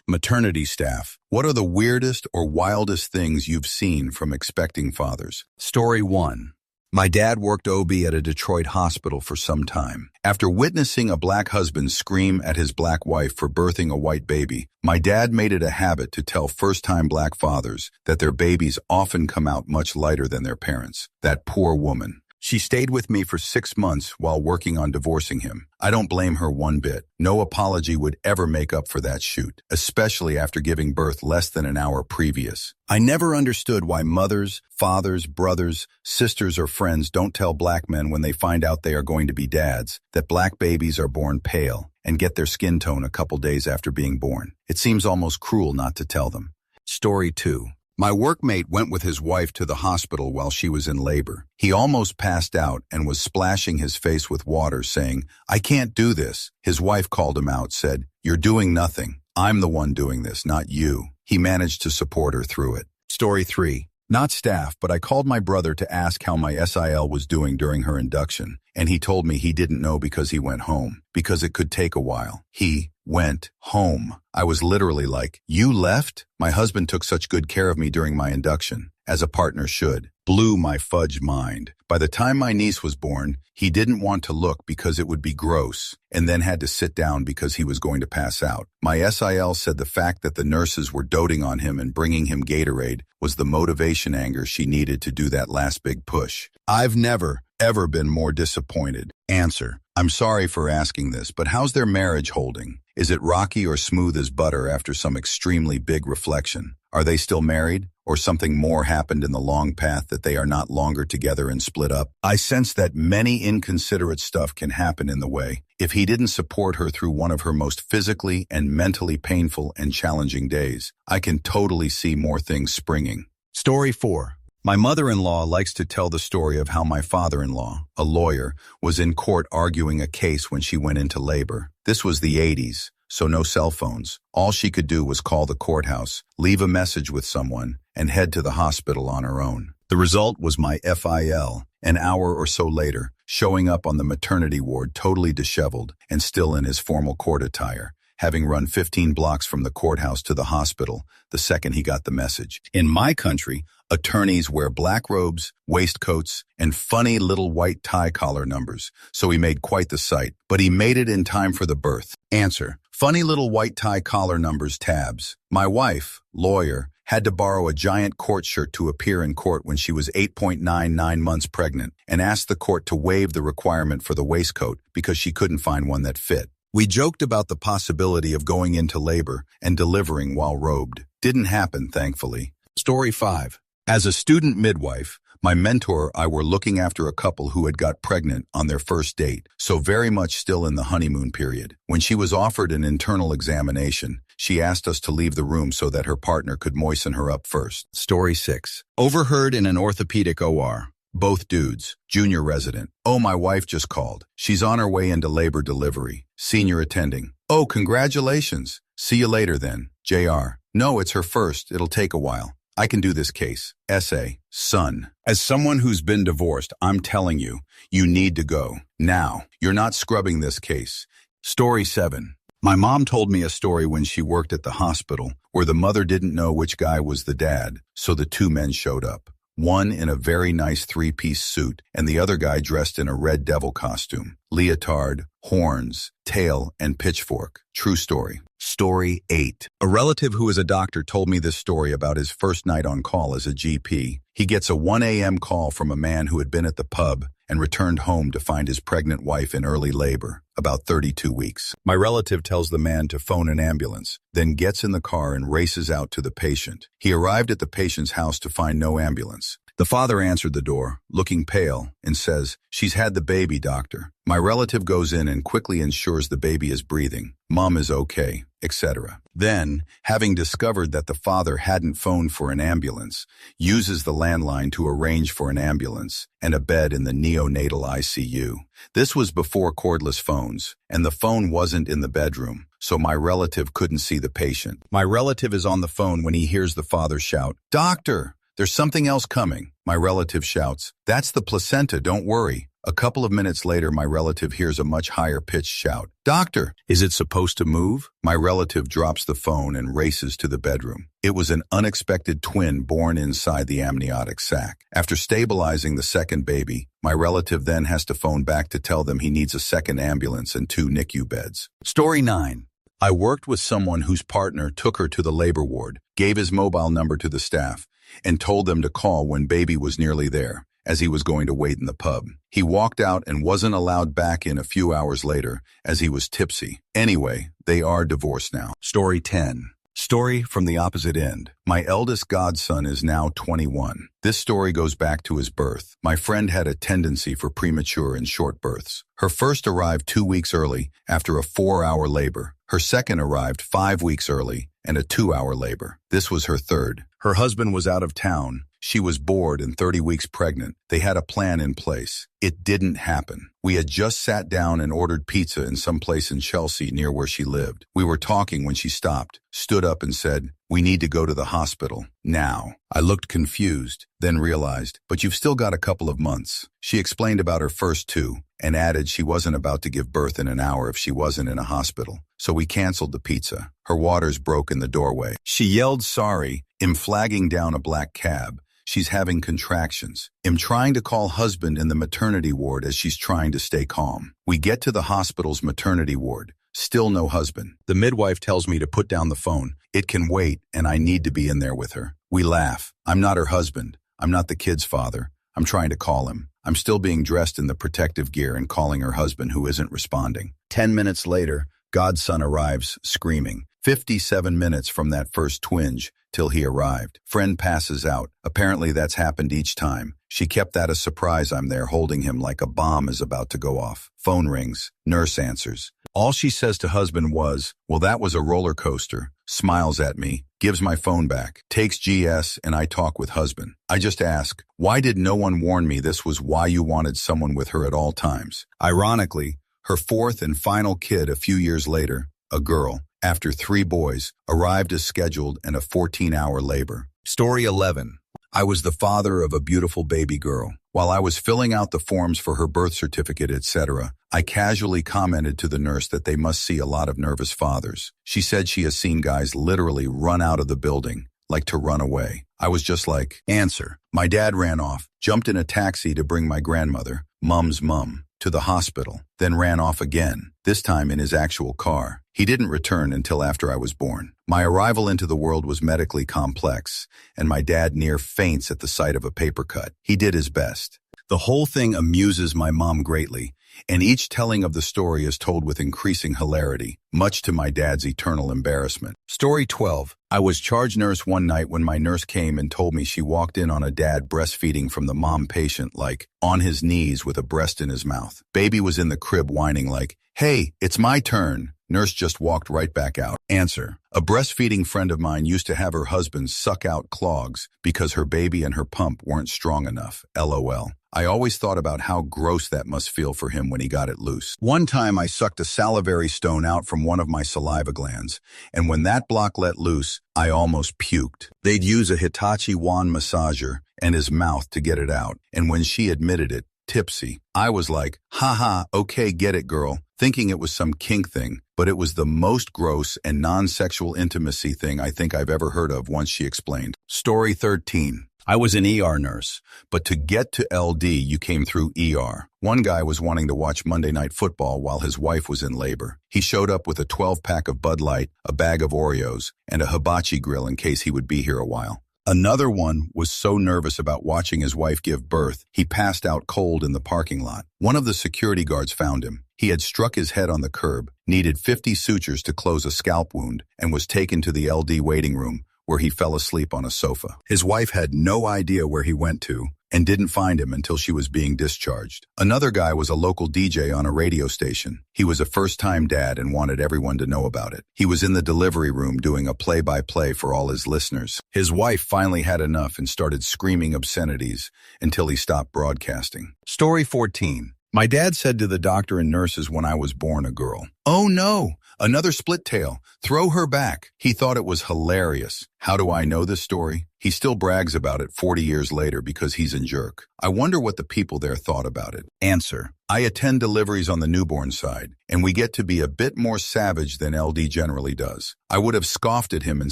Maternity staff. What are the weirdest or wildest things you've seen from expecting fathers? Story 1. My dad worked OB at a Detroit hospital for some time. After witnessing a black husband scream at his black wife for birthing a white baby, my dad made it a habit to tell first-time black fathers that their babies often come out much lighter than their parents. That poor woman. She stayed with me for 6 months while working on divorcing him. I don't blame her one bit. No apology would ever make up for that shoot, especially after giving birth less than an hour previous. I never understood why mothers, fathers, brothers, sisters, or friends don't tell black men when they find out they are going to be dads that black babies are born pale and get their skin tone a couple days after being born. It seems almost cruel not to tell them. Story 2. My workmate went with his wife to the hospital while she was in labor. He almost passed out and was splashing his face with water, saying, "I can't do this." His wife called him out, said, "You're doing nothing. I'm the one doing this, not you." He managed to support her through it. Story 3. Not staff, but I called my brother to ask how my SIL was doing during her induction, and he told me he didn't know because he went home, because it could take a while. He went home. I was literally like, "You left?" My husband took such good care of me during my induction, as a partner should. Blew my fudge mind. By the time my niece was born, he didn't want to look because it would be gross, and then had to sit down because he was going to pass out. My SIL said the fact that the nurses were doting on him and bringing him Gatorade was the motivation anger she needed to do that last big push. I've never, ever been more disappointed. Answer. I'm sorry for asking this, but how's their marriage holding? Is it rocky or smooth as butter after some extremely big reflection? Are they still married? Or something more happened in the long path that they are not longer together and split up? I sense that many inconsiderate stuff can happen in the way. If he didn't support her through one of her most physically and mentally painful and challenging days, I can totally see more things springing. Story 4. My mother-in-law likes to tell the story of how my father-in-law, a lawyer, was in court arguing a case when she went into labor. This was the 80s, so no cell phones. All she could do was call the courthouse, leave a message with someone, and head to the hospital on her own. The result was my FIL, an hour or so later, showing up on the maternity ward totally disheveled and still in his formal court attire, having run 15 blocks from the courthouse to the hospital the second he got the message. In my country, attorneys wear black robes, waistcoats, and funny little white tie collar numbers, so he made quite the sight, but he made it in time for the birth. Answer. Funny little white tie collar numbers tabs. My wife, lawyer, had to borrow a giant court shirt to appear in court when she was 8.99 months pregnant and asked the court to waive the requirement for the waistcoat because she couldn't find one that fit. We joked about the possibility of going into labor and delivering while robed. Didn't happen, thankfully. Story 5. As a student midwife, my mentor and I were looking after a couple who had got pregnant on their first date, so very much still in the honeymoon period. When she was offered an internal examination, she asked us to leave the room so that her partner could moisten her up first. Story 6. Overheard in an orthopedic OR. Both dudes, junior resident. "Oh, my wife just called. She's on her way into labor delivery. Senior attending. Oh, congratulations. See you later then. JR. No, it's her first. It'll take a while. I can do this case. SA. Son. As someone who's been divorced, I'm telling you, you need to go. Now. You're not scrubbing this case." Story 7. My mom told me a story when she worked at the hospital where the mother didn't know which guy was the dad, so the two men showed up. One in a very nice 3-piece suit, and the other guy dressed in a red devil costume. Leotard, horns, tail, and pitchfork. True story. Story 8. A relative who is a doctor told me this story about his first night on call as a GP. He gets a 1 a.m. call from a man who had been at the pub and returned home to find his pregnant wife in early labor, about 32 weeks. My relative tells the man to phone an ambulance, then gets in the car and races out to the patient. He arrived at the patient's house to find no ambulance. The father answered the door, looking pale, and says, "She's had the baby, doctor." My relative goes in and quickly ensures the baby is breathing, mom is okay, etc. Then, having discovered that the father hadn't phoned for an ambulance, uses the landline to arrange for an ambulance and a bed in the neonatal ICU. This was before cordless phones, and the phone wasn't in the bedroom, so my relative couldn't see the patient. My relative is on the phone when he hears the father shout, "Doctor! There's something else coming, my relative shouts. That's the placenta, don't worry. A couple of minutes later, my relative hears a much higher-pitched shout. Doctor, is it supposed to move? My relative drops the phone and races to the bedroom. It was an unexpected twin born inside the amniotic sac. After stabilizing the second baby, my relative then has to phone back to tell them he needs a second ambulance and 2 NICU beds. Story 9. I worked with someone whose partner took her to the labor ward, gave his mobile number to the staff, and told them to call when baby was nearly there, as he was going to wait in the pub. He walked out and wasn't allowed back in a few hours later, as he was tipsy. Anyway, they are divorced now. Story 10. Story from the opposite end. My eldest godson is now 21. This story goes back to his birth. My friend had a tendency for premature and short births. Her first arrived 2 weeks early after a 4-hour labor. Her second arrived 5 weeks early and a 2-hour labor. This was her third. Her husband was out of town. She was bored and 30 weeks pregnant. They had a plan in place. It didn't happen. We had just sat down and ordered pizza in some place in Chelsea near where she lived. We were talking when she stopped, stood up and said, "We need to go to the hospital now." I looked confused, then realized, "But you've still got a couple of months." She explained about her first 2 and added she wasn't about to give birth in an hour if she wasn't in a hospital. So we canceled the pizza. Her waters broke in the doorway. She yelled sorry. I'm flagging down a black cab. She's having contractions. I'm trying to call husband in the maternity ward as she's trying to stay calm. We get to the hospital's maternity ward. Still no husband. The midwife tells me to put down the phone. It can wait, and I need to be in there with her. We laugh. I'm not her husband. I'm not the kid's father. I'm trying to call him. I'm still being dressed in the protective gear and calling her husband who isn't responding. 10 minutes later, godson arrives, screaming. 57 minutes from that first twinge till he arrived. Friend passes out. Apparently that's happened each time. She kept that a surprise. I'm there holding him like a bomb is about to go off. Phone rings. Nurse answers. All she says to husband was, "Well, that was a roller coaster." Smiles at me, gives my phone back, takes GS, and I talk with husband. I just ask, why did no one warn me this was why you wanted someone with her at all times? Ironically, her fourth and final kid a few years later, a girl, after 3 boys, arrived as scheduled and a 14-hour labor. Story 11. I was the father of a beautiful baby girl. While I was filling out the forms for her birth certificate, etc., I casually commented to the nurse that they must see a lot of nervous fathers. She said she has seen guys literally run out of the building, like to run away. I was just like, answer. My dad ran off, jumped in a taxi to bring my grandmother, Mum's mum, to the hospital, then ran off again, this time in his actual car. He didn't return until after I was born. My arrival into the world was medically complex, and my dad near faints at the sight of a paper cut. He did his best. The whole thing amuses my mom greatly, and each telling of the story is told with increasing hilarity, much to my dad's eternal embarrassment. Story 12. I was charge nurse one night when my nurse came and told me she walked in on a dad breastfeeding from the mom patient, like, on his knees with a breast in his mouth. Baby was in the crib whining like, "Hey, it's my turn." Nurse just walked right back out. Answer. A breastfeeding friend of mine used to have her husband suck out clogs because her baby and her pump weren't strong enough. LOL. I always thought about how gross that must feel for him when he got it loose. One time I sucked a salivary stone out from one of my saliva glands, and when that block let loose, I almost puked. They'd use a Hitachi wand massager and his mouth to get it out, and when she admitted it, tipsy, I was like, haha, okay, get it, girl, thinking it was some kink thing, but it was the most gross and non-sexual intimacy thing I think I've ever heard of once she explained. Story 13. I was an ER nurse, but to get to LD, you came through ER. One guy was wanting to watch Monday Night Football while his wife was in labor. He showed up with a 12-pack of Bud Light, a bag of Oreos, and a hibachi grill in case he would be here a while. Another one was so nervous about watching his wife give birth, he passed out cold in the parking lot. One of the security guards found him. He had struck his head on the curb, needed 50 sutures to close a scalp wound, and was taken to the LD waiting room, where he fell asleep on a sofa. His wife had no idea where he went to and didn't find him until she was being discharged. Another guy was a local DJ on a radio station. He was a first-time dad and wanted everyone to know about it. He was in the delivery room doing a play-by-play for all his listeners. His wife finally had enough and started screaming obscenities until he stopped broadcasting. Story 14. My dad said to the doctor and nurses when I was born a girl, "Oh no, Another split tail. Throw her back. He thought it was hilarious. How do I know this story? He still brags about it 40 years later because he's in jerk. I wonder what the people there thought about it. Answer. I attend deliveries on the newborn side, and we get to be a bit more savage than LD generally does. I would have scoffed at him and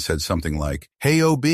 said something like, "Hey, OB,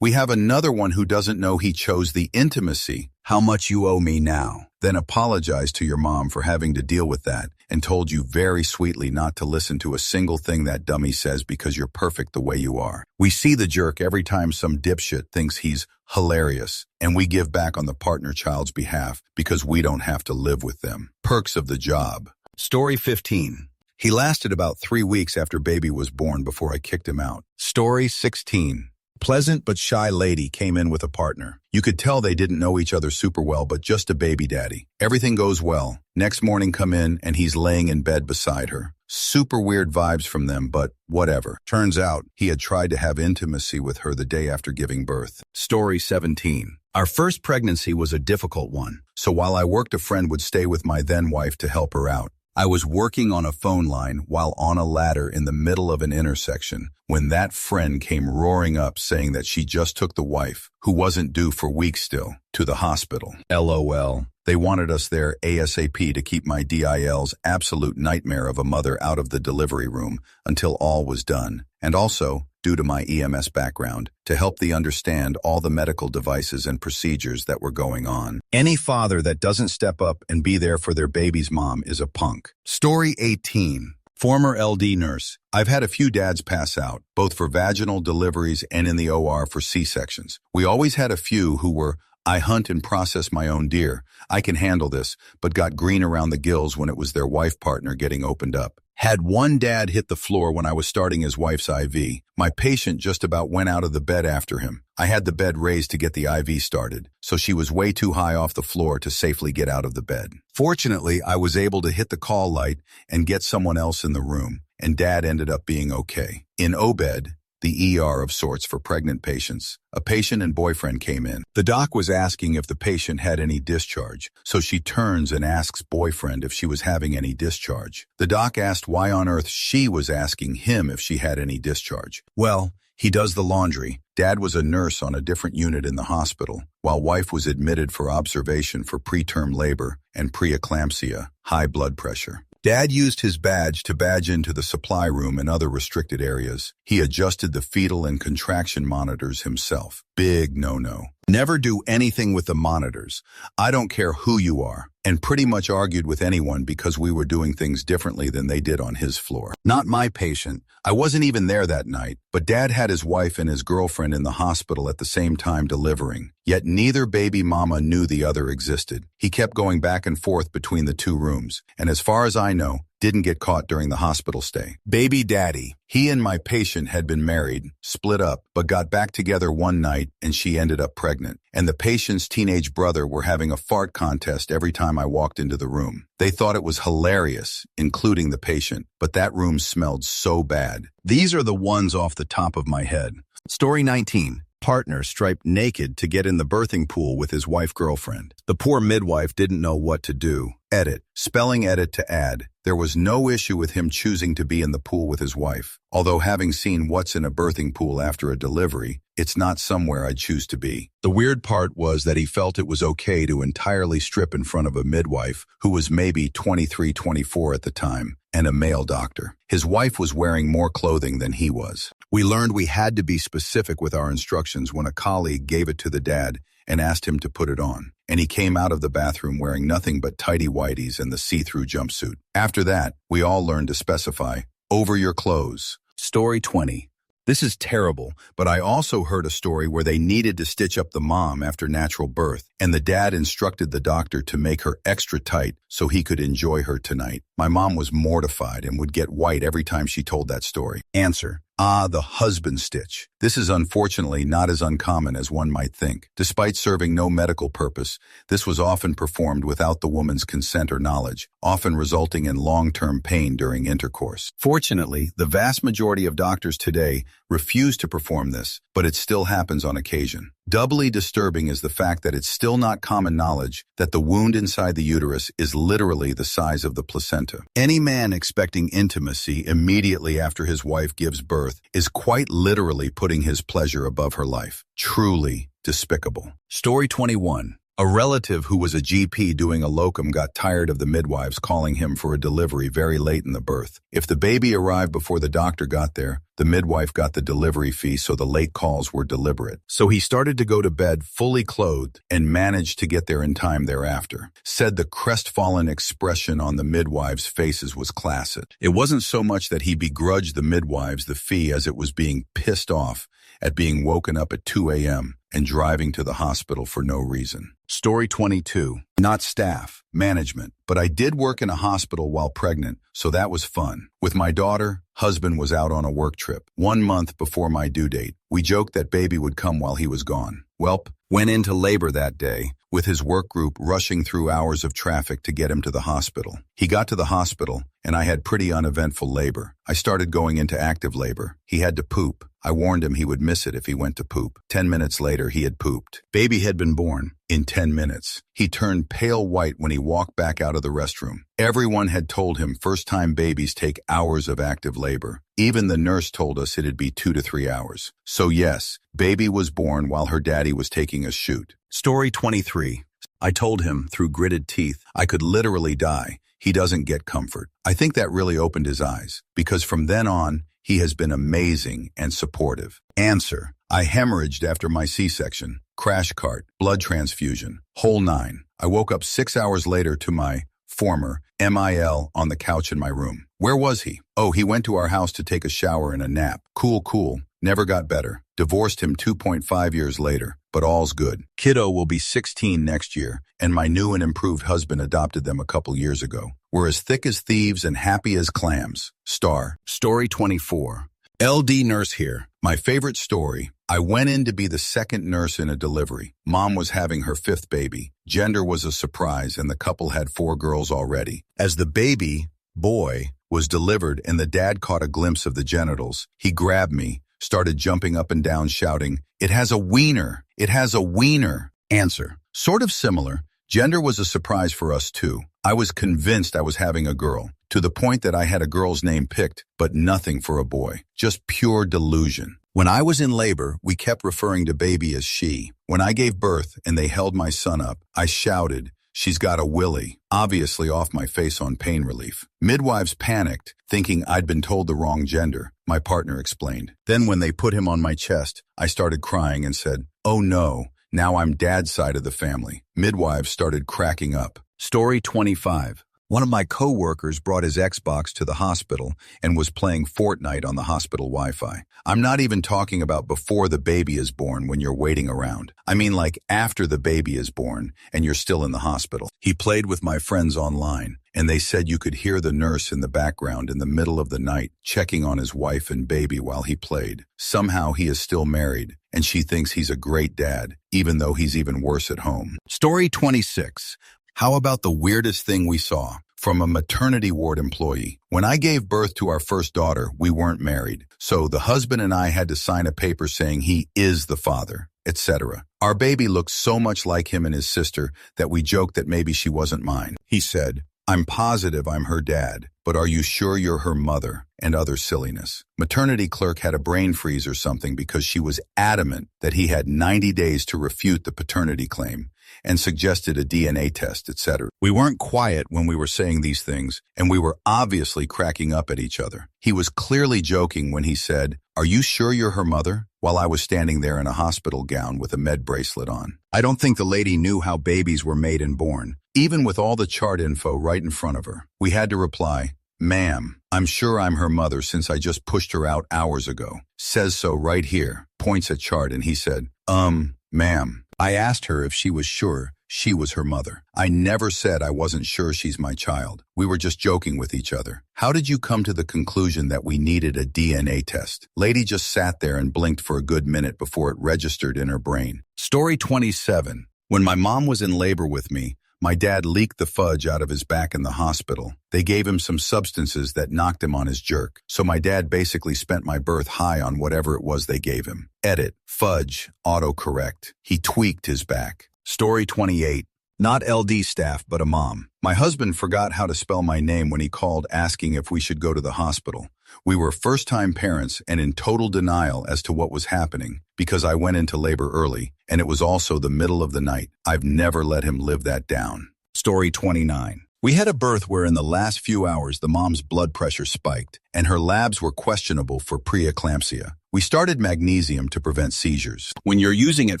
we have another one who doesn't know he chose the intimacy. How much you owe me now?" Then apologized to your mom for having to deal with that and told you very sweetly not to listen to a single thing that dummy says because you're perfect the way you are. We see the jerk every time some dipshit thinks he's hilarious, and we give back on the partner child's behalf because we don't have to live with them. Perks of the job. Story 15. He lasted about 3 weeks after baby was born before I kicked him out. Story 16. Pleasant but shy lady came in with a partner. You could tell they didn't know each other super well, but just a baby daddy. Everything goes well. Next morning come in and he's laying in bed beside her. Super weird vibes from them, but whatever. Turns out he had tried to have intimacy with her the day after giving birth. Story 17. Our first pregnancy was a difficult one, so while I worked, a friend would stay with my then wife to help her out. I was working on a phone line while on a ladder in the middle of an intersection when that friend came roaring up saying that she just took the wife, who wasn't due for weeks still, to the hospital. LOL. They wanted us there ASAP to keep my DIL's absolute nightmare of a mother out of the delivery room until all was done, and also, due to my EMS background, to help them understand all the medical devices and procedures that were going on. Any father that doesn't step up and be there for their baby's mom is a punk. Story 18. Former LD nurse. I've had a few dads pass out, both for vaginal deliveries and in the OR for C-sections. We always had a few who were, "I hunt and process my own deer. I can handle this," but got green around the gills when it was their wife partner getting opened up. Had one dad hit the floor when I was starting his wife's IV. My patient just about went out of the bed after him. I had the bed raised to get the IV started, so she was way too high off the floor to safely get out of the bed. Fortunately, I was able to hit the call light and get someone else in the room, and Dad ended up being okay. In OBED, the ER of sorts for pregnant patients, a patient and boyfriend came in. The doc was asking if the patient had any discharge, so she turns and asks boyfriend if she was having any discharge. The doc asked why on earth she was asking him if she had any discharge. Well, he does the laundry. Dad was a nurse on a different unit in the hospital, while wife was admitted for observation for preterm labor and preeclampsia, high blood pressure. Dad used his badge to badge into the supply room and other restricted areas. He adjusted the fetal and contraction monitors himself. Big no-no. Never do anything with the monitors. I don't care who you are. And pretty much argued with anyone because we were doing things differently than they did on his floor. Not my patient. I wasn't even there that night, but Dad had his wife and his girlfriend in the hospital at the same time delivering. Yet neither baby mama knew the other existed. He kept going back and forth between the two rooms, and as far as I know, didn't get caught during the hospital stay. Baby daddy. He and my patient had been married, split up, but got back together one night and she ended up pregnant. And the patient's teenage brother were having a fart contest every time I walked into the room. They thought it was hilarious, including the patient, but that room smelled so bad. These are the ones off the top of my head. Story 19. Partner striped naked to get in the birthing pool with his wife-girlfriend. The poor midwife didn't know what to do. Edit. Spelling edit to add. There was no issue with him choosing to be in the pool with his wife. Although having seen what's in a birthing pool after a delivery, it's not somewhere I'd choose to be. The weird part was that he felt it was okay to entirely strip in front of a midwife who was maybe 23, 24 at the time, and a male doctor. His wife was wearing more clothing than he was. We learned we had to be specific with our instructions when a colleague gave it to the dad and asked him to put it on. And he came out of the bathroom wearing nothing but tighty-whities and the see-through jumpsuit. After that, we all learned to specify, over your clothes. Story 20. This is terrible, but I also heard a story where they needed to stitch up the mom after natural birth, and the dad instructed the doctor to make her extra tight so he could enjoy her tonight. My mom was mortified and would get white every time she told that story. Answer. The husband stitch. This is unfortunately not as uncommon as one might think. Despite serving no medical purpose, this was often performed without the woman's consent or knowledge, often resulting in long-term pain during intercourse. Fortunately, the vast majority of doctors today refuse to perform this, but it still happens on occasion. Doubly disturbing is the fact that it's still not common knowledge that the wound inside the uterus is literally the size of the placenta. Any man expecting intimacy immediately after his wife gives birth is quite literally putting his pleasure above her life. Truly despicable. Story 21. A relative who was a GP doing a locum got tired of the midwives calling him for a delivery very late in the birth. If the baby arrived before the doctor got there, the midwife got the delivery fee, so the late calls were deliberate. So he started to go to bed fully clothed and managed to get there in time thereafter. Said the crestfallen expression on the midwives' faces was classic. It wasn't so much that he begrudged the midwives the fee as it was being pissed off at being woken up at 2 a.m. and driving to the hospital for no reason. Story 22. Not staff, management, but I did work in a hospital while pregnant, so that was fun. With my daughter, husband was out on a work trip. 1 month before my due date, we joked that baby would come while he was gone. Welp, went into labor that day, with his work group rushing through hours of traffic to get him to the hospital. He got to the hospital, and I had pretty uneventful labor. I started going into active labor. He had to poop. I warned him he would miss it if he went to poop. 10 minutes later, he had pooped. Baby had been born in 10 minutes. He turned pale white when he walked back out of the restroom. Everyone had told him first-time babies take hours of active labor. Even the nurse told us it'd be 2 to 3 hours. So yes, baby was born while her daddy was taking a shoot. Story 23. I told him, through gritted teeth, I could literally die. He doesn't get comfort. I think that really opened his eyes, because from then on, he has been amazing and supportive. Answer. I hemorrhaged after my C-section, crash cart, blood transfusion, whole 9. I woke up 6 hours later to my former MIL on the couch in my room. Where was he? Oh, he went to our house to take a shower and a nap. Cool. Never got better. Divorced him 2.5 years later, but all's good. Kiddo will be 16 next year, and my new and improved husband adopted them a couple years ago. We're as thick as thieves and happy as clams. Story 24. LD nurse here. My favorite story. I went in to be the second nurse in a delivery. Mom was having her 5th baby. Gender was a surprise, and the couple had 4 girls already. As the baby, boy, was delivered and the dad caught a glimpse of the genitals, he grabbed me, started jumping up and down shouting, "It has a wiener! It has a wiener!" Answer. Sort of similar. Gender was a surprise for us too. I was convinced I was having a girl, to the point that I had a girl's name picked, but nothing for a boy. Just pure delusion. When I was in labor, we kept referring to baby as she. When I gave birth and they held my son up, I shouted, "She's got a willy," obviously off my face on pain relief. Midwives panicked, thinking I'd been told the wrong gender, my partner explained. Then when they put him on my chest, I started crying and said, "Oh no, now I'm dad's side of the family." Midwives started cracking up. Story 25. One of my co-workers brought his Xbox to the hospital and was playing Fortnite on the hospital Wi-Fi. I'm not even talking about before the baby is born when you're waiting around. I mean like after the baby is born and you're still in the hospital. He played with my friends online, and they said you could hear the nurse in the background in the middle of the night checking on his wife and baby while he played. Somehow he is still married, and she thinks he's a great dad, even though he's even worse at home. Story 26. How about the weirdest thing we saw? From a maternity ward employee. When I gave birth to our first daughter, we weren't married. So the husband and I had to sign a paper saying he is the father, etc. Our baby looked so much like him and his sister that we joked that maybe she wasn't mine. He said, "I'm positive I'm her dad, but are you sure you're her mother?" and other silliness. Maternity clerk had a brain freeze or something because she was adamant that he had 90 days to refute the paternity claim and suggested a DNA test, etc. We weren't quiet when we were saying these things, and we were obviously cracking up at each other. He was clearly joking when he said, "Are you sure you're her mother?" while I was standing there in a hospital gown with a med bracelet on. I don't think the lady knew how babies were made and born, even with all the chart info right in front of her. We had to reply, "Ma'am, I'm sure I'm her mother since I just pushed her out hours ago. Says so right here." Points at chart, and he said, "Ma'am." I asked her if she was sure she was her mother. I never said I wasn't sure she's my child. We were just joking with each other. How did you come to the conclusion that we needed a DNA test? Lady just sat there and blinked for a good minute before it registered in her brain. Story 27. When my mom was in labor with me, My dad leaked the fudge out of his back in the hospital. They gave him some substances that knocked him on his jerk. So my dad basically spent my birth high on whatever it was they gave him. Edit, fudge, autocorrect. He tweaked his back. Story 28. Not LD staff, but a mom. My husband forgot how to spell my name when he called asking if we should go to the hospital. We were first-time parents and in total denial as to what was happening because I went into labor early, and it was also the middle of the night. I've never let him live that down. Story 29. We had a birth where in the last few hours the mom's blood pressure spiked, and her labs were questionable for preeclampsia. We started magnesium to prevent seizures. When you're using it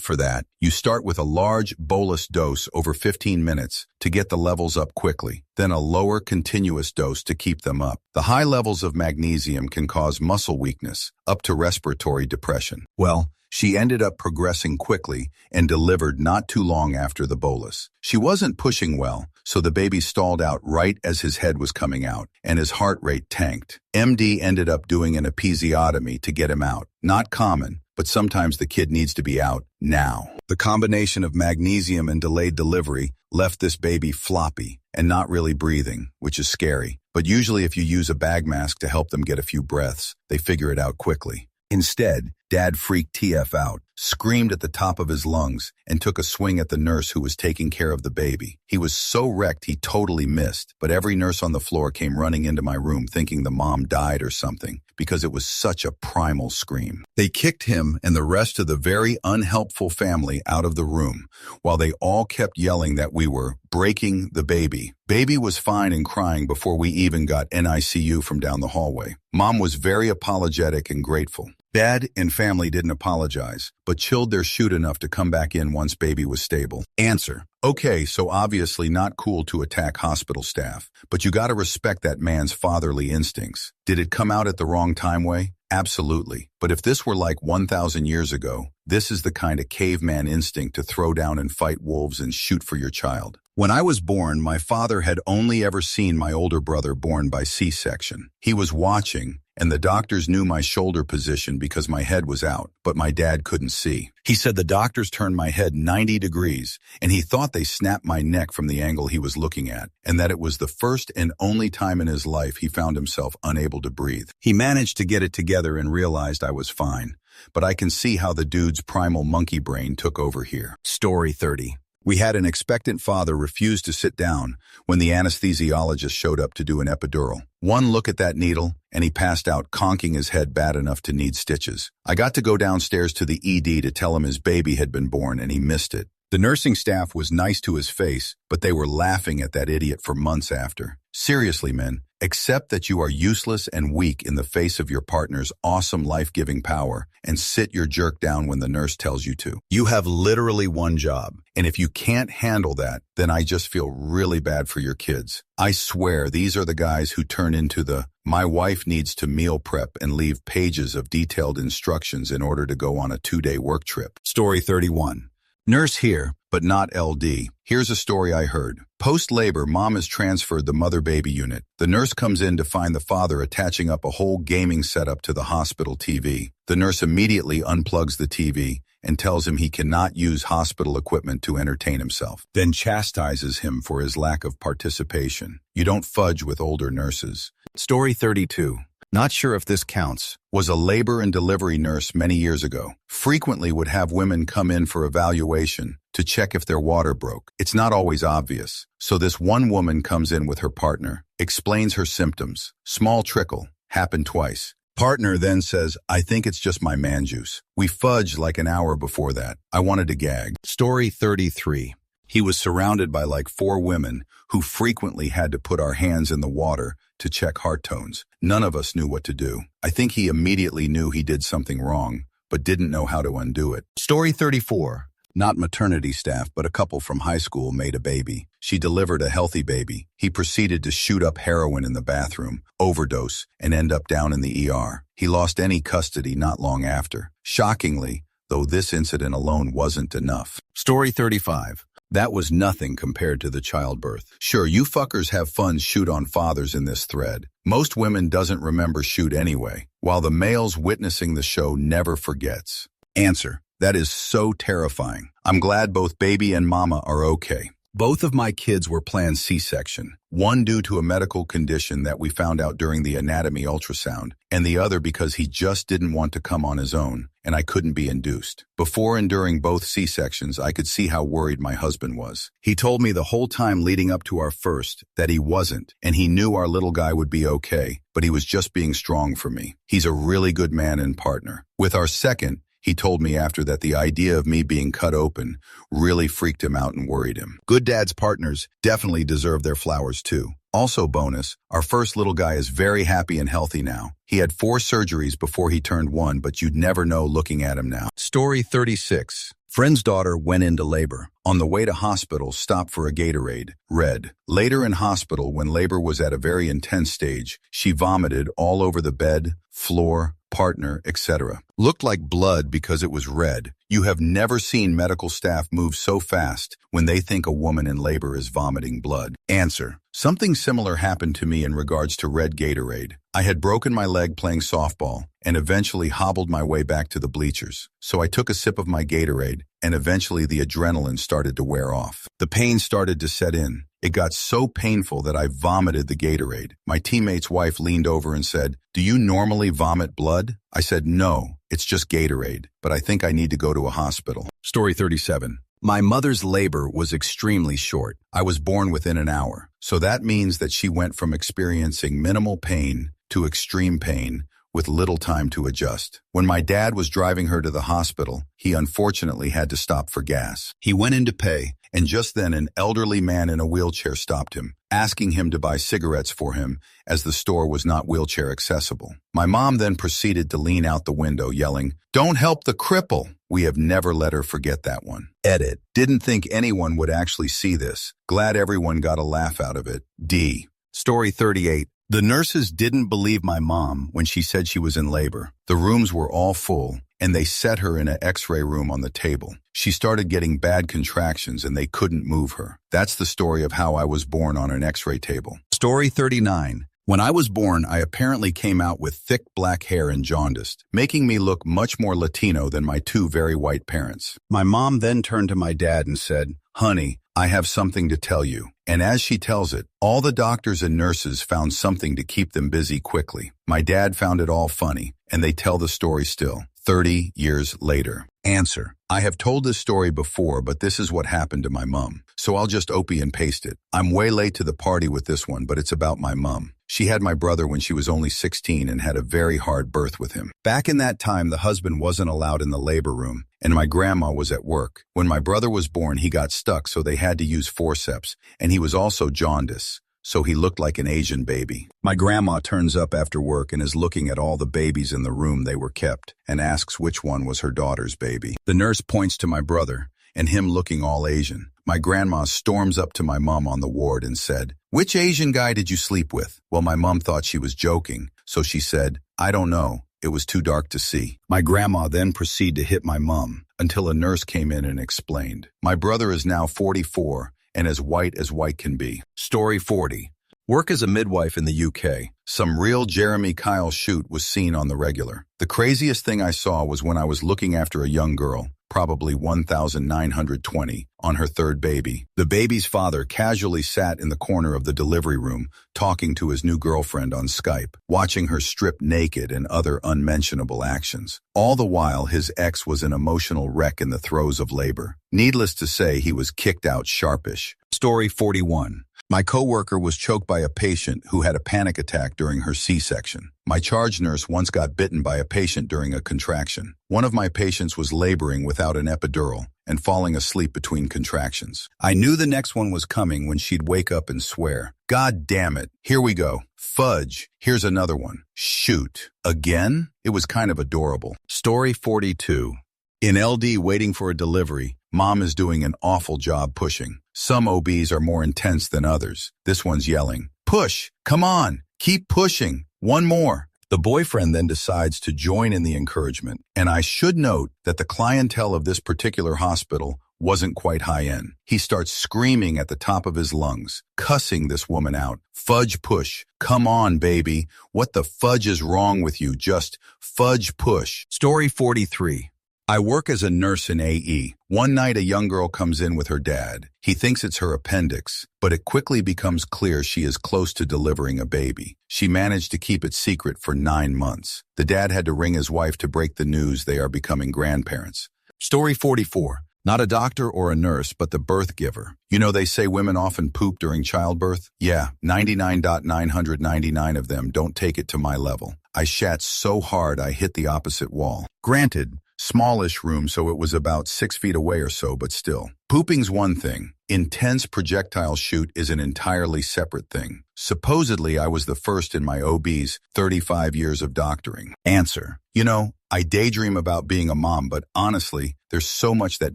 for that, you start with a large bolus dose over 15 minutes to get the levels up quickly, then a lower continuous dose to keep them up. The high levels of magnesium can cause muscle weakness, up to respiratory depression. Well, she ended up progressing quickly and delivered not too long after the bolus. She wasn't pushing well, so the baby stalled out right as his head was coming out, and his heart rate tanked. MD ended up doing an episiotomy to get him out. Not common, but sometimes the kid needs to be out now. The combination of magnesium and delayed delivery left this baby floppy and not really breathing, which is scary. But usually if you use a bag mask to help them get a few breaths, they figure it out quickly. Instead, Dad freaked TF out, screamed at the top of his lungs, and took a swing at the nurse who was taking care of the baby. He was so wrecked he totally missed, but every nurse on the floor came running into my room thinking the mom died or something, because it was such a primal scream. They kicked him and the rest of the very unhelpful family out of the room, while they all kept yelling that we were breaking the baby. Baby was fine and crying before we even got NICU from down the hallway. Mom was very apologetic and grateful. Dad and family didn't apologize, but chilled their chute enough to come back in once baby was stable. Answer. Okay, so obviously not cool to attack hospital staff, but you gotta respect that man's fatherly instincts. Did it come out at the wrong time way? Absolutely. But if this were like 1,000 years ago, this is the kind of caveman instinct to throw down and fight wolves and shoot for your child. When I was born, my father had only ever seen my older brother born by C-section. He was watching, and the doctors knew my shoulder position because my head was out, but my dad couldn't see. He said the doctors turned my head 90 degrees, and he thought they snapped my neck from the angle he was looking at, and that it was the first and only time in his life he found himself unable to breathe. He managed to get it together and realized I was fine, but I can see how the dude's primal monkey brain took over here. Story 30. We had an expectant father refuse to sit down when the anesthesiologist showed up to do an epidural. One look at that needle, and he passed out, conking his head bad enough to need stitches. I got to go downstairs to the ED to tell him his baby had been born, and he missed it. The nursing staff was nice to his face, but they were laughing at that idiot for months after. Seriously, men, accept that you are useless and weak in the face of your partner's awesome life-giving power, and sit your jerk down when the nurse tells you to. You have literally one job, and if you can't handle that, then I just feel really bad for your kids. I swear these are the guys who turn into the, my wife needs to meal prep and leave pages of detailed instructions in order to go on a 2-day work trip. Story 31. Nurse here, but not LD. Here's a story I heard. Post-labor, mom is transferred the mother-baby unit. The nurse comes in to find the father attaching up a whole gaming setup to the hospital TV. The nurse immediately unplugs the TV and tells him he cannot use hospital equipment to entertain himself, then chastises him for his lack of participation. You don't fudge with older nurses. Story 32. Not sure if this counts. Was a labor and delivery nurse many years ago. Frequently would have women come in for evaluation to check if their water broke. It's not always obvious. So this one woman comes in with her partner, explains her symptoms. Small trickle. Happened twice. Partner then says, I think it's just my man juice. We fudged like an hour before that. I wanted to gag. Story 33. He was surrounded by like 4 women who frequently had to put our hands in the water to check heart tones. None of us knew what to do. I think he immediately knew he did something wrong, but didn't know how to undo it. Story 34. Not maternity staff, but a couple from high school made a baby. She delivered a healthy baby. He proceeded to shoot up heroin in the bathroom, overdose, and end up down in the ER. He lost any custody not long after. Shockingly, though this incident alone wasn't enough. Story 35. That was nothing compared to the childbirth. Sure, you fuckers have fun shoot on fathers in this thread. Most women doesn't remember shoot anyway, while the males witnessing the show never forgets. Answer. That is so terrifying. I'm glad both baby and mama are okay. Both of my kids were planned C-section, one due to a medical condition that we found out during the anatomy ultrasound, and the other because he just didn't want to come on his own, and I couldn't be induced. Before and during both C-sections, I could see how worried my husband was. He told me the whole time leading up to our first that he wasn't, and he knew our little guy would be okay, but he was just being strong for me. He's a really good man and partner. With our second, he told me after that the idea of me being cut open really freaked him out and worried him. Good dads' partners definitely deserve their flowers too. Also bonus, our first little guy is very happy and healthy now. He had 4 surgeries before he turned 1, but you'd never know looking at him now. Story 36. Friend's daughter went into labor. On the way to hospital, stopped for a Gatorade. Red. Later in hospital, when labor was at a very intense stage, she vomited all over the bed, floor, partner, etc. Looked like blood because it was red. You have never seen medical staff move so fast when they think a woman in labor is vomiting blood. Answer. Something similar happened to me in regards to red Gatorade. I had broken my leg playing softball and eventually hobbled my way back to the bleachers. So I took a sip of my Gatorade and eventually the adrenaline started to wear off. The pain started to set in. It got so painful that I vomited the Gatorade. My teammate's wife leaned over and said, "Do you normally vomit blood?" I said, "No, it's just Gatorade, but I think I need to go to a hospital." Story 37. My mother's labor was extremely short. I was born within an hour. So that means that she went from experiencing minimal pain to extreme pain with little time to adjust. When my dad was driving her to the hospital, he unfortunately had to stop for gas. He went in to pay, and just then an elderly man in a wheelchair stopped him, asking him to buy cigarettes for him as the store was not wheelchair accessible. My mom then proceeded to lean out the window yelling, "Don't help the cripple." We have never let her forget that one. Edit. Didn't think anyone would actually see this. Glad everyone got a laugh out of it. D. Story 38. The nurses didn't believe my mom when she said she was in labor. The rooms were all full, and they set her in an x-ray room on the table. She started getting bad contractions, and they couldn't move her. That's the story of how I was born on an x-ray table. Story 39. When I was born, I apparently came out with thick black hair and jaundiced, making me look much more Latino than my 2 very white parents. My mom then turned to my dad and said, "Honey, I have something to tell you." And as she tells it, all the doctors and nurses found something to keep them busy quickly. My dad found it all funny, and they tell the story still, 30 years later. Answer. I have told this story before, but this is what happened to my mom. So I'll just copy and paste it. I'm way late to the party with this one, but it's about my mom. She had my brother when she was only 16 and had a very hard birth with him. Back in that time, the husband wasn't allowed in the labor room, and my grandma was at work. When my brother was born, he got stuck, so they had to use forceps, and he was also jaundiced, so he looked like an Asian baby. My grandma turns up after work and is looking at all the babies in the room they were kept and asks which one was her daughter's baby. The nurse points to my brother and him looking all Asian. My grandma storms up to my mom on the ward and said, "Which Asian guy did you sleep with?" Well, my mom thought she was joking, so she said, "I don't know. It was too dark to see." My grandma then proceeded to hit my mom until a nurse came in and explained. My brother is now 44 and as white can be. Story 40. Work as a midwife in the UK. Some real Jeremy Kyle shoot was seen on the regular. The craziest thing I saw was when I was looking after a young girl, probably 1,920, on her 3rd baby. The baby's father casually sat in the corner of the delivery room, talking to his new girlfriend on Skype, watching her stripped naked and other unmentionable actions. All the while, his ex was an emotional wreck in the throes of labor. Needless to say, he was kicked out sharpish. Story 41. My coworker was choked by a patient who had a panic attack during her C-section. My charge nurse once got bitten by a patient during a contraction. One of my patients was laboring without an epidural and falling asleep between contractions. I knew the next one was coming when she'd wake up and swear, "God damn it, here we go. Fudge, here's another one. Shoot. Again?" It was kind of adorable. Story 42. In LD waiting for a delivery, mom is doing an awful job pushing. Some OBs are more intense than others. This one's yelling, "Push, come on, keep pushing, one more." The boyfriend then decides to join in the encouragement, and I should note that the clientele of this particular hospital wasn't quite high-end. He starts screaming at the top of his lungs, cussing this woman out. "Fudge push, come on, baby. What the fudge is wrong with you? Just fudge push." Story 43. I work as a nurse in AE. One night a young girl comes in with her dad. He thinks it's her appendix, but it quickly becomes clear she is close to delivering a baby. She managed to keep it secret for 9 months. The dad had to ring his wife to break the news they are becoming grandparents. Story 44. Not a doctor or a nurse, but the birth giver. You know, they say women often poop during childbirth? Yeah, 99.999 of them don't take it to my level. I shat so hard I hit the opposite wall. Granted, smallish room, so it was about 6 feet away or so, but still. Pooping's one thing. Intense projectile shoot is an entirely separate thing. Supposedly, I was the first in my OB's 35 years of doctoring. Answer. You know, I daydream about being a mom, but honestly, there's so much that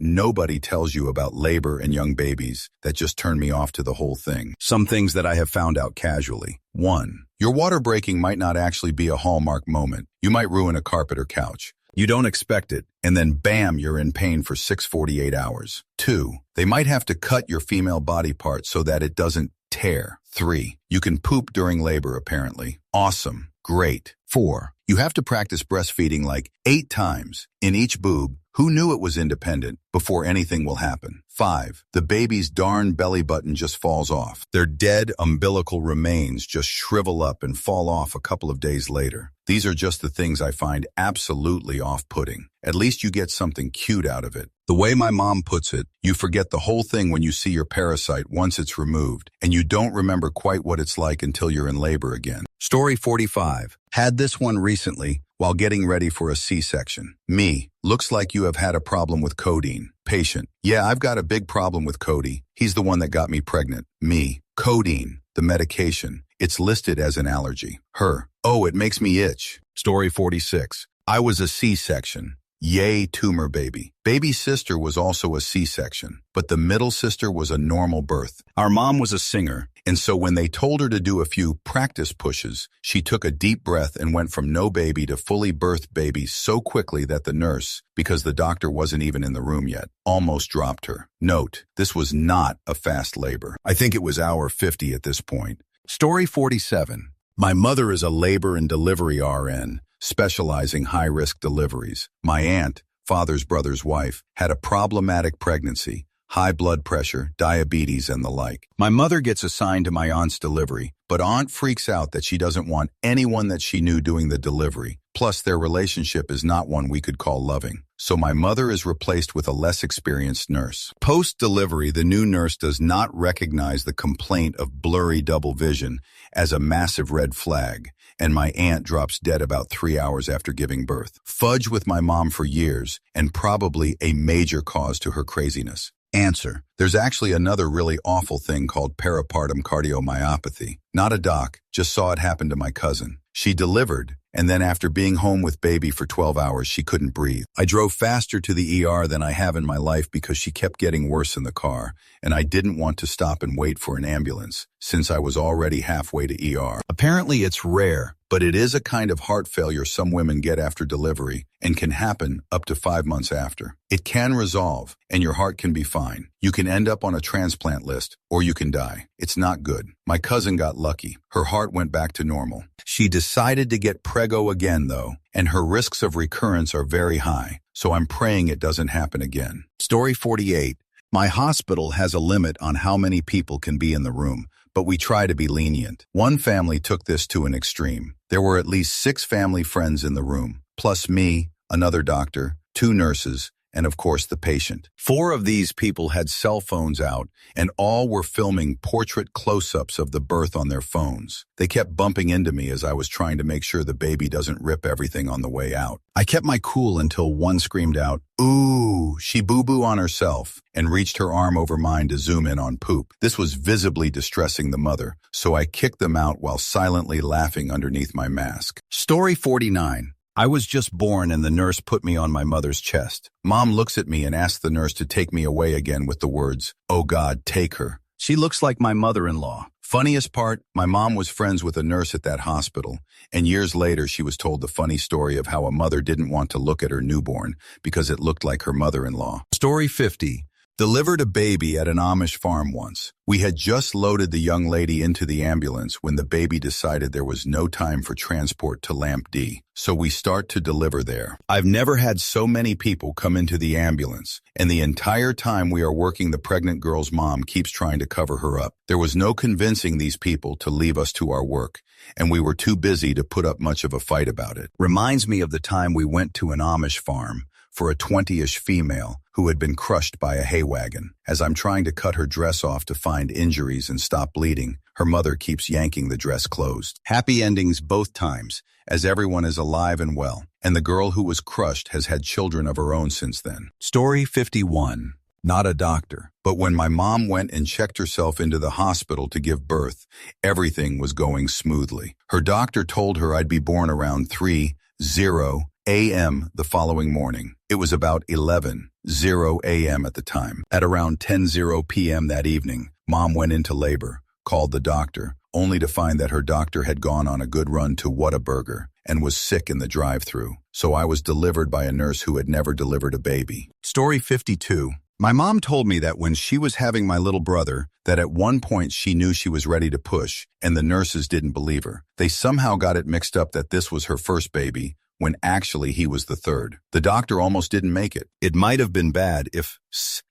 nobody tells you about labor and young babies that just turn me off to the whole thing. Some things that I have found out casually. 1. Your water breaking might not actually be a hallmark moment. You might ruin a carpet or couch. You don't expect it, and then bam, you're in pain for 48 hours. 2. They might have to cut your female body part so that it doesn't tear. 3. You can poop during labor, apparently. Awesome. Great. 4. You have to practice breastfeeding like 8 times in each boob. Who knew it was independent before anything will happen? 5. The baby's darn belly button just falls off. Their dead umbilical remains just shrivel up and fall off a couple of days later. These are just the things I find absolutely off-putting. At least you get something cute out of it. The way my mom puts it, you forget the whole thing when you see your parasite once it's removed, and you don't remember quite what it's like until you're in labor again. Story 45. Had this one recently while getting ready for a C-section. Me. Looks like you have had a problem with codeine. Patient. Yeah, I've got a big problem with Cody. He's the one that got me pregnant. Me. Codeine. The medication. It's listed as an allergy. Her. Oh, it makes me itch. Story 46. I was a C-section. Yay, tumor baby. Baby sister was also a C-section, but the middle sister was a normal birth. Our mom was a singer, and so when they told her to do a few practice pushes, she took a deep breath and went from no baby to fully birthed baby so quickly that the nurse, because the doctor wasn't even in the room yet, almost dropped her. Note, this was not a fast labor. I think it was hour 50 at this point. Story 47. My mother is a labor and delivery RN, specializing high-risk deliveries. My aunt, father's brother's wife, had a problematic pregnancy, high blood pressure, diabetes, and the like. My mother gets assigned to my aunt's delivery, but aunt freaks out that she doesn't want anyone that she knew doing the delivery. Plus, their relationship is not one we could call loving. So my mother is replaced with a less experienced nurse. Post-delivery, the new nurse does not recognize the complaint of blurry double vision as a massive red flag, and my aunt drops dead about 3 hours after giving birth. Fudge with my mom for years, and probably a major cause to her craziness. Answer. There's actually another really awful thing called peripartum cardiomyopathy. Not a doc, just saw it happen to my cousin. She delivered, and then after being home with baby for 12 hours, she couldn't breathe. I drove faster to the ER than I have in my life because she kept getting worse in the car, and I didn't want to stop and wait for an ambulance, since I was already halfway to ER. Apparently it's rare, but it is a kind of heart failure some women get after delivery and can happen up to 5 months after. It can resolve, and your heart can be fine. You can end up on a transplant list, or you can die. It's not good. My cousin got lucky. Her heart went back to normal. She decided to get preggo again, though, and her risks of recurrence are very high, so I'm praying it doesn't happen again. Story 48. My hospital has a limit on how many people can be in the room, but we try to be lenient. One family took this to an extreme. There were at least 6 family friends in the room, plus me, another doctor, 2 nurses, and of course the patient. 4 of these people had cell phones out, and all were filming portrait close-ups of the birth on their phones. They kept bumping into me as I was trying to make sure the baby doesn't rip everything on the way out. I kept my cool until one screamed out, "Ooh, she boo-boo on herself," and reached her arm over mine to zoom in on poop. This was visibly distressing the mother, so I kicked them out while silently laughing underneath my mask. Story 49. I was just born and the nurse put me on my mother's chest. Mom looks at me and asks the nurse to take me away again with the words, "Oh God, take her." She looks like my mother-in-law. Funniest part, my mom was friends with a nurse at that hospital, and years later she was told the funny story of how a mother didn't want to look at her newborn because it looked like her mother-in-law. Story 50. Delivered a baby at an Amish farm once. We had just loaded the young lady into the ambulance when the baby decided there was no time for transport to Lamp D, so we start to deliver there. I've never had so many people come into the ambulance, and the entire time we are working, the pregnant girl's mom keeps trying to cover her up. There was no convincing these people to leave us to our work, and we were too busy to put up much of a fight about it. Reminds me of the time we went to an Amish farm for a 20-ish female who had been crushed by a hay wagon. As I'm trying to cut her dress off to find injuries and stop bleeding, her mother keeps yanking the dress closed. Happy endings both times, as everyone is alive and well, and the girl who was crushed has had children of her own since then. Story 51. Not a doctor, but when my mom went and checked herself into the hospital to give birth, everything was going smoothly. Her doctor told her I'd be born around 3:00 a.m. the following morning. It was about 11:00 a.m. at the time. At around 10:00 p.m. that evening, Mom went into labor, called the doctor, only to find that her doctor had gone on a good run to Whataburger and was sick in the drive-thru. So I was delivered by a nurse who had never delivered a baby. Story 52. My mom told me that when she was having my little brother, that at one point she knew she was ready to push, and the nurses didn't believe her. They somehow got it mixed up that this was her first baby, when actually he was the third. The doctor almost didn't make it. It might have been bad if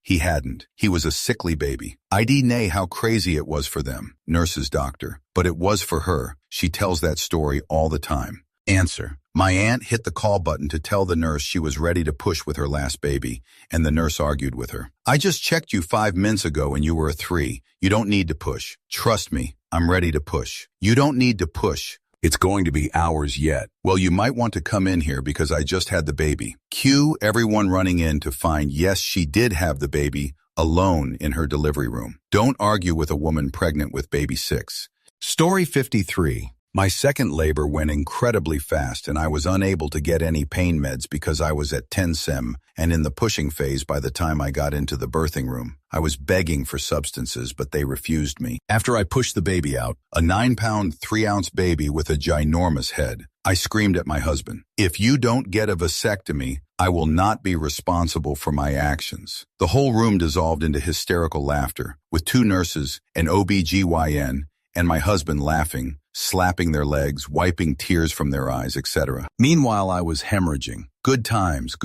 he hadn't. He was a sickly baby. I'd know how crazy it was for them, nurses, doctor. But it was for her. She tells that story all the time. Answer. My aunt hit the call button to tell the nurse she was ready to push with her last baby, and the nurse argued with her. I just checked you 5 minutes ago and you were a 3. You don't need to push. Trust me, I'm ready to push. You don't need to push. It's going to be hours yet. Well, you might want to come in here because I just had the baby. Cue everyone running in to find, yes, she did have the baby alone in her delivery room. Don't argue with a woman pregnant with baby 6. Story 53. My second labor went incredibly fast and I was unable to get any pain meds because I was at 10 cm and in the pushing phase by the time I got into the birthing room. I was begging for substances, but they refused me. After I pushed the baby out, a 9-pound, 3-ounce baby with a ginormous head, I screamed at my husband, if you don't get a vasectomy, I will not be responsible for my actions. The whole room dissolved into hysterical laughter, with 2 nurses, an OBGYN, and my husband laughing, slapping their legs, wiping tears from their eyes, etc. Meanwhile, I was hemorrhaging. Good times,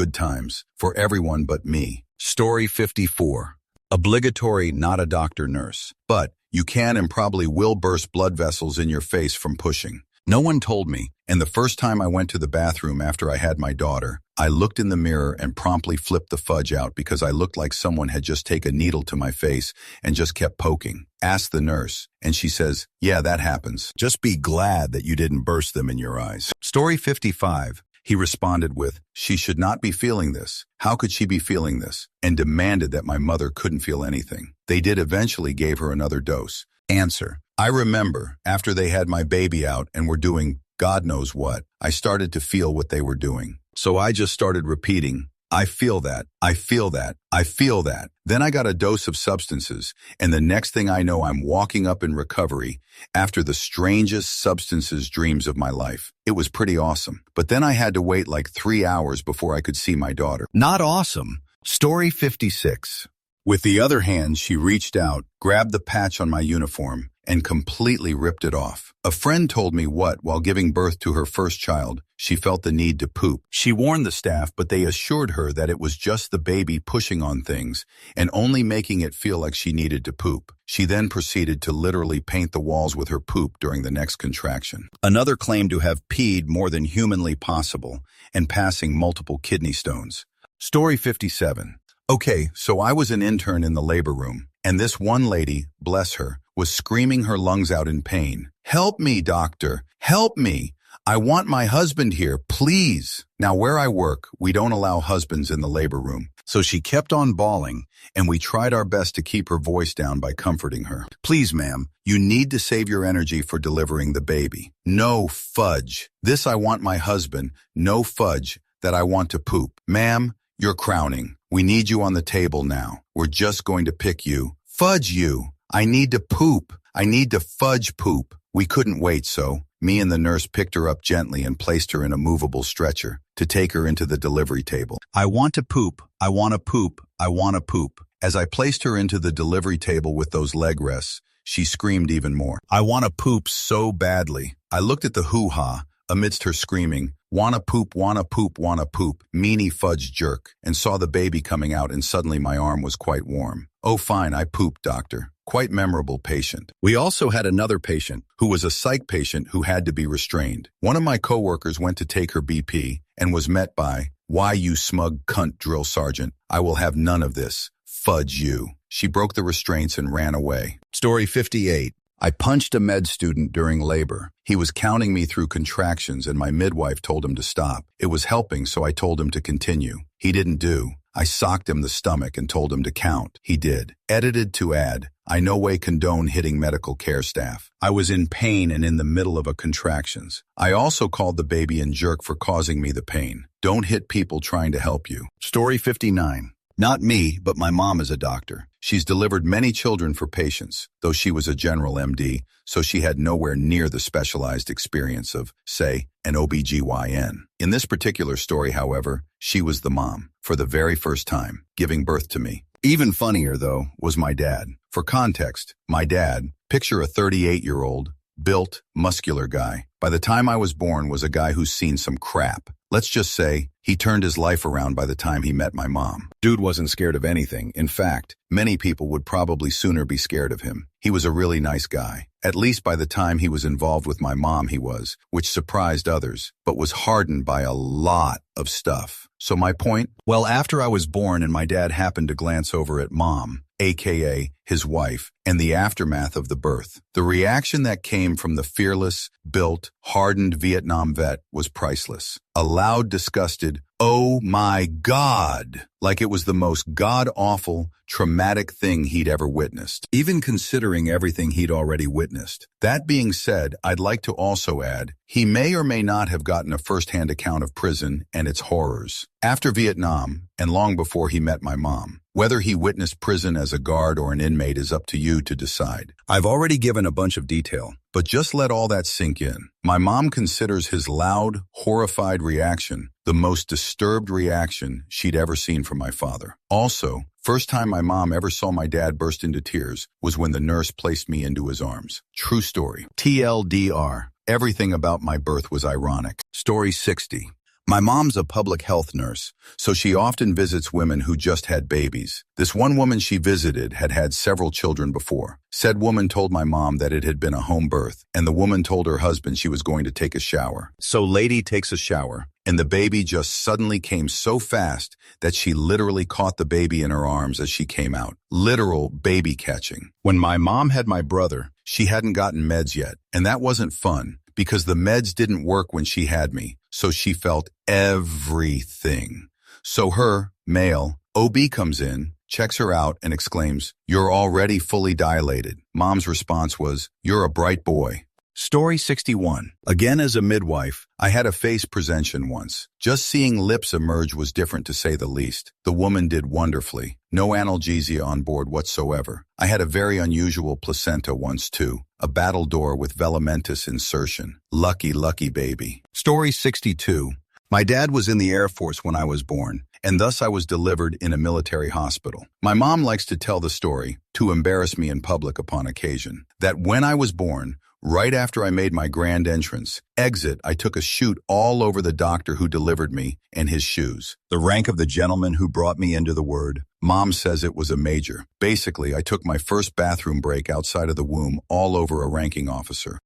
for everyone but me. Story 54. Obligatory, not a doctor, nurse. But you can and probably will burst blood vessels in your face from pushing. No one told me, and the first time I went to the bathroom after I had my daughter, I looked in the mirror and promptly flipped the fudge out because I looked like someone had just taken a needle to my face and just kept poking. Asked the nurse, and she says, yeah, that happens. Just be glad that you didn't burst them in your eyes. Story 55. He responded with, she should not be feeling this. How could she be feeling this? And demanded that my mother couldn't feel anything. They did eventually gave her another dose. Answer. I remember, after they had my baby out and were doing God knows what, I started to feel what they were doing. So I just started repeating, I feel that, I feel that, I feel that. Then I got a dose of substances, and the next thing I know, I'm walking up in recovery after the strangest substances dreams of my life. It was pretty awesome. But then I had to wait like 3 hours before I could see my daughter. Not awesome. Story 56. With the other hand, she reached out, grabbed the patch on my uniform, and completely ripped it off. A friend told me while giving birth to her first child, she felt the need to poop. She warned the staff, but they assured her that it was just the baby pushing on things and only making it feel like she needed to poop. She then proceeded to literally paint the walls with her poop during the next contraction. Another claimed to have peed more than humanly possible and passing multiple kidney stones. Story 57. Okay, so I was an intern in the labor room, and this one lady, bless her, was screaming her lungs out in pain. Help me, doctor. Help me. I want my husband here, please. Now, where I work, we don't allow husbands in the labor room. So she kept on bawling, and we tried our best to keep her voice down by comforting her. Please, ma'am, you need to save your energy for delivering the baby. No fudge. This I want my husband. No fudge that I want to poop. Ma'am, you're crowning. We need you on the table now. We're just going to pick you. Fudge you. I need to poop. I need to fudge poop. We couldn't wait, so me and the nurse picked her up gently and placed her in a movable stretcher to take her into the delivery table. I want to poop. I want to poop. I want to poop. As I placed her into the delivery table with those leg rests, she screamed even more. I want to poop so badly. I looked at the hoo-ha amidst her screaming, wanna poop, meanie fudge jerk, and saw the baby coming out, and suddenly my arm was quite warm. Oh fine, I pooped, doctor. Quite memorable patient. We also had another patient who was a psych patient who had to be restrained. One of my coworkers went to take her BP and was met by, "Why, you smug cunt, drill sergeant, I will have none of this. Fudge you." She broke the restraints and ran away. Story 58. I punched a med student during labor. He was counting me through contractions and my midwife told him to stop. It was helping, so I told him to continue. He didn't do. I socked him the stomach and told him to count. He did. Edited to add, I no way condone hitting medical care staff. I was in pain and in the middle of a contractions. I also called the baby and jerk for causing me the pain. Don't hit people trying to help you. Story 59. Not me, but my mom is a doctor. She's delivered many children for patients, though she was a general MD, so she had nowhere near the specialized experience of, say, an OBGYN. In this particular story, however, she was the mom, for the very first time, giving birth to me. Even funnier, though, was my dad. For context, my dad, picture a 38-year-old, built, muscular guy. By the time I was born was a guy who's seen some crap. Let's just say he turned his life around by the time he met my mom. Dude wasn't scared of anything. In fact, many people would probably sooner be scared of him. He was a really nice guy. At least by the time he was involved with my mom he was, which surprised others, but was hardened by a lot of stuff. So my point? Well, after I was born and my dad happened to glance over at Mom, aka his wife, and the aftermath of the birth, the reaction that came from the fearless, built, hardened Vietnam vet was priceless. A loud, disgusted, "Oh my God!" like it was the most god-awful, traumatic thing he'd ever witnessed, even considering everything he'd already witnessed. That being said, I'd like to also add, he may or may not have gotten a first-hand account of prison and its horrors. After Vietnam, and long before he met my mom, whether he witnessed prison as a guard or an inmate is up to you to decide. I've already given a bunch of detail, but just let all that sink in. My mom considers his loud, horrified reaction the most disturbed reaction she'd ever seen from my father. Also, first time my mom ever saw my dad burst into tears was when the nurse placed me into his arms. True story. TLDR. Everything about my birth was ironic. Story 60. My mom's a public health nurse, so she often visits women who just had babies. This one woman she visited had had several children before. Said woman told my mom that it had been a home birth, and the woman told her husband she was going to take a shower. So lady takes a shower, and the baby just suddenly came so fast that she literally caught the baby in her arms as she came out. Literal baby catching. When my mom had my brother, she hadn't gotten meds yet, and that wasn't fun, because the meds didn't work when she had me, so she felt everything. So her, male, OB comes in, checks her out, and exclaims, "You're already fully dilated." Mom's response was, "You're a bright boy." Story 61. Again, as a midwife, I had a face presentation once. Just seeing lips emerge was different, to say the least. The woman did wonderfully. No analgesia on board whatsoever. I had a very unusual placenta once too. A battledore with velamentous insertion. Lucky, lucky baby. Story 62. My dad was in the Air Force when I was born, and thus I was delivered in a military hospital. My mom likes to tell the story, to embarrass me in public upon occasion, that when I was born, right after I made my grand entrance, exit, I took a shoot all over the doctor who delivered me and his shoes. The rank of the gentleman who brought me into the word. Mom says it was a major. Basically, I took my first bathroom break outside of the womb all over a ranking officer.